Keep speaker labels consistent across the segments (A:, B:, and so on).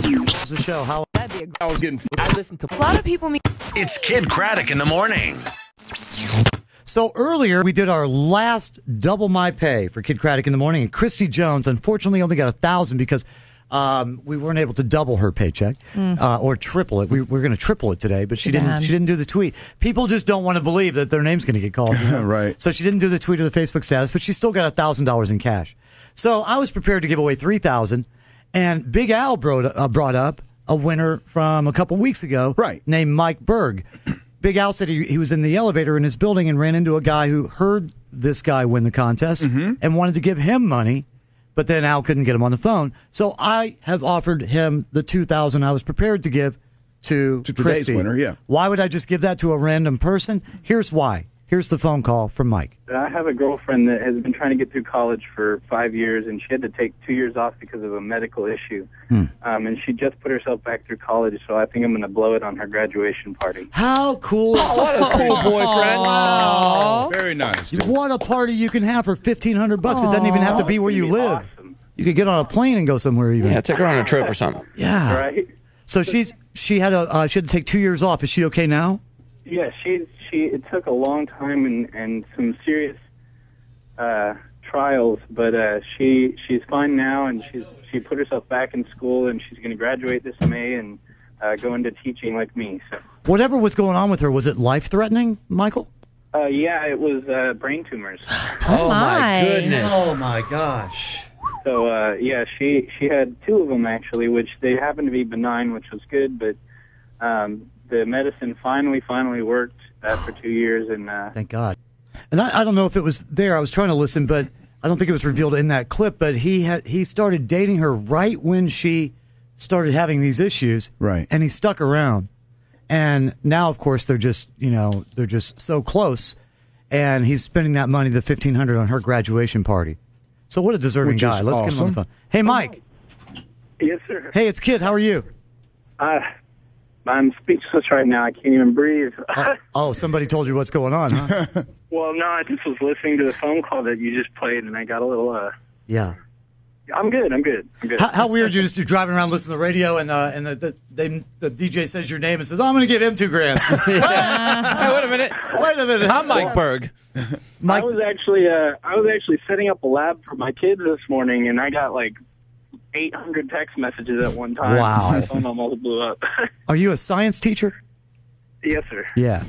A: It's the show. How
B: I was getting.
C: I listen to a lot of people.
D: It's Kid Craddock in the morning.
A: So earlier, we did our last double my pay for Kid Craddock in the morning, and Christy Jones, unfortunately, only got 1,000 because we weren't able to double her paycheck or triple it. We're going to triple it today, but she didn't do the tweet. People just don't want to believe that their name's going to get called. You know?
B: Right.
A: So she didn't do the tweet or the Facebook status, but she still got $1,000 in cash. So I was prepared to give away $3,000, and Big Al brought up a winner from a couple weeks ago,
B: right,
A: named Mike Berg. Big Al said he was in the elevator in his building and ran into a guy who heard this guy win the contest and wanted to give him money, but then Al couldn't get him on the phone. So I have offered him the $2,000 I was prepared to give to
B: today's
A: Christy.
B: winner. Yeah.
A: Why would I just give that to a random person? Here's why. Here's the phone call from Mike.
E: I have a girlfriend that has been trying to get through college for 5 years, and she had to take 2 years off because of a medical issue. And she just put herself back through college, so I think I'm going to blow it on her graduation party.
A: How cool.
C: What a cool boyfriend.
B: Oh, very nice. Dude.
A: What a party you can have for $1,500. It doesn't even have to be where you live.
E: Awesome.
A: You could get on a plane and go somewhere even.
F: Yeah, take her on a trip or something.
A: Yeah.
E: Right?
A: So she had to take 2 years off. Is she okay now?
E: Yeah, it took a long time and some serious trials, but she's fine now, and she put herself back in school, and she's going to graduate this May and go into teaching like me. So.
A: Whatever was going on with her, was it life-threatening, Michael?
E: Yeah, it was brain tumors.
F: Oh, my goodness.
A: Oh, my gosh.
E: So, yeah, she had 2 of them, actually, which they happened to be benign, which was good, but the medicine finally worked after 2 years. And
A: thank God. And I don't know if it was there. I was trying to listen, but I don't think it was revealed in that clip, but he started dating her right when she started having these issues.
B: Right.
A: And he stuck around. And now, of course, they're just so close. And he's spending that money, the $1,500, on her graduation party. So what a deserving
B: Which
A: guy.
B: is
A: Let's get him on the phone. Hey, Mike.
E: Yes, sir.
A: Hey, it's Kid. How are you?
E: I'm speechless right now. I can't even breathe.
A: Oh, somebody told you what's going on, huh?
E: Well, no, I just was listening to the phone call that you just played, and I got a little,
A: Yeah.
E: I'm good.
A: How weird you're driving around listening to the radio and the DJ says your name and says, "Oh, I'm going to give him $2,000."
F: Hey, wait a minute. I'm Mike Berg.
A: Mike,
E: I was actually setting up a lab for my kids this morning, and I got like 800 text messages at one time.
A: Wow.
E: My phone almost blew up.
A: are you a science teacher?
E: Yes, sir.
A: Yeah.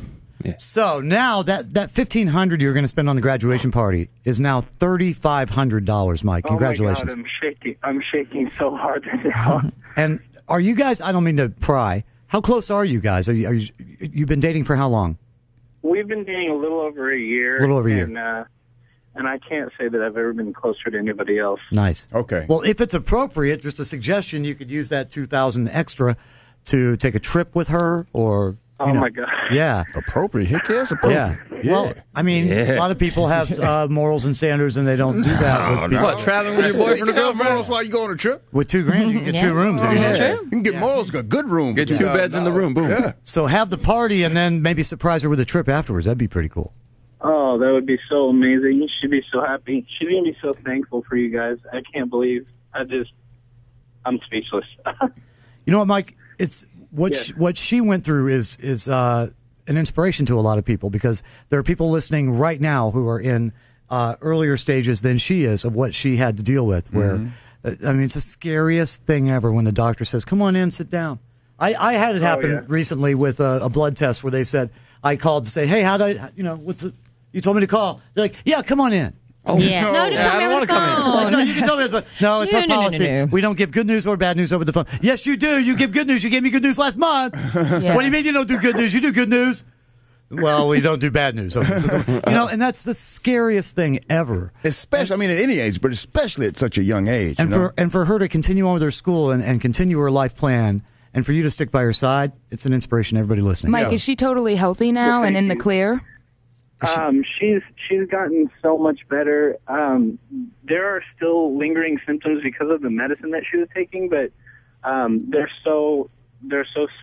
A: So now that $1,500 you're going to spend on the graduation party is now $3,500, Mike. Congratulations.
E: Oh my God, I'm shaking so hard right now.
A: And are you guys? I don't mean to pry. How close are you guys? You've been dating for how long?
E: We've been dating a little over a year. And I can't say that I've ever been closer to anybody else.
A: Nice.
B: Okay.
A: Well, if it's appropriate, just a suggestion, you could use that $2,000 extra to take a trip with her, or.
E: Oh, my God.
A: Yeah.
B: Appropriate. Heck yes, appropriate.
A: Yeah. Well, I mean, a lot of people have morals and standards, and they don't do that with people.
F: What, traveling with your boyfriend or girlfriend?
B: Morals while you go on a trip?
A: With $2,000, you can get 2 rooms.
B: You can get morals, a good room.
F: Get 2 beds in the room. Boom.
B: Yeah.
A: So have the party and then maybe surprise her with a trip afterwards. That'd be pretty cool.
E: Oh, that would be so amazing. She'd be so happy. She's going to be so thankful for you guys. I can't believe. I'm speechless.
A: You know what, Mike? It's what she went through is an inspiration to a lot of people, because there are people listening right now who are in earlier stages than she is of what she had to deal with. Where I mean, it's the scariest thing ever when the doctor says, "Come on in, sit down." I had it happen recently with a blood test where they said, I called to say, "Hey, what's it? You told me to call." They're like, "Yeah, come on in."
C: Oh, yeah. No, just tell me over the phone.
A: No, you can tell me over the phone. No, it's our policy. No. We don't give good news or bad news over the phone. Yes, you do. You give good news. You gave me good news last month.
C: Yeah.
A: What do you mean you don't do good news? You do good news. Well, we don't do bad news. And that's the scariest thing ever.
B: Especially, I mean, at any age, but especially at such a young age.
A: And for her to continue on with her school and continue her life plan, and for you to stick by her side, it's an inspiration to everybody listening.
C: Mike, is she totally healthy now and in the clear?
E: She's gotten so much better. There are still lingering symptoms because of the medicine that she was taking, but they're so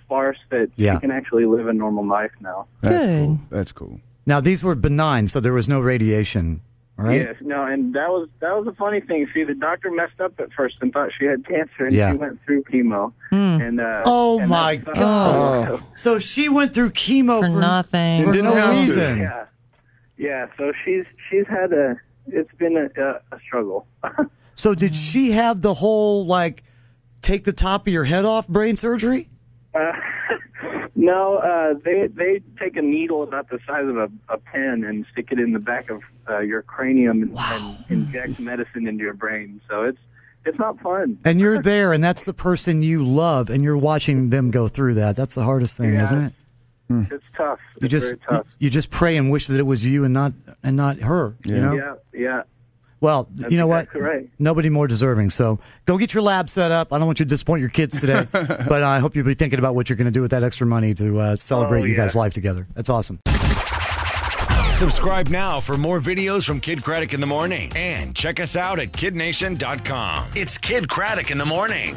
E: sparse that she can actually live a normal life now.
B: That's cool.
A: Now, these were benign, so there was no radiation All right.
E: Yes, no, and that was a funny thing. See, the doctor messed up at first and thought she had cancer, and
A: Yeah.
E: she went through chemo. And
A: Oh
E: and
A: my
E: that-
A: God! So she went through chemo
G: For nothing.
A: for
B: Didn't
A: no
B: have to.
A: reason.
E: Yeah. So she's had it's been a struggle.
A: So did she have the whole like take the top of your head off brain surgery?
E: No, they take a needle about the size of a pen and stick it in the back of your cranium and inject medicine into your brain. So it's not fun.
A: And you're there, and that's the person you love, and you're watching them go through that. That's the hardest thing,
E: Yeah.
A: isn't it?
E: It's tough. It's very tough.
A: you just pray and wish that it was you and not her. You know?
E: Yeah.
A: Well,
E: That's
A: you know
E: exactly
A: what?
E: right.
A: Nobody more deserving. So go get your lab set up. I don't want you to disappoint your kids today, but I hope you'll be thinking about what you're going to do with that extra money to celebrate you guys' life together. That's awesome.
D: Subscribe now for more videos from Kid Craddock in the Morning. And check us out at kidnation.com. It's Kid Craddock in the Morning.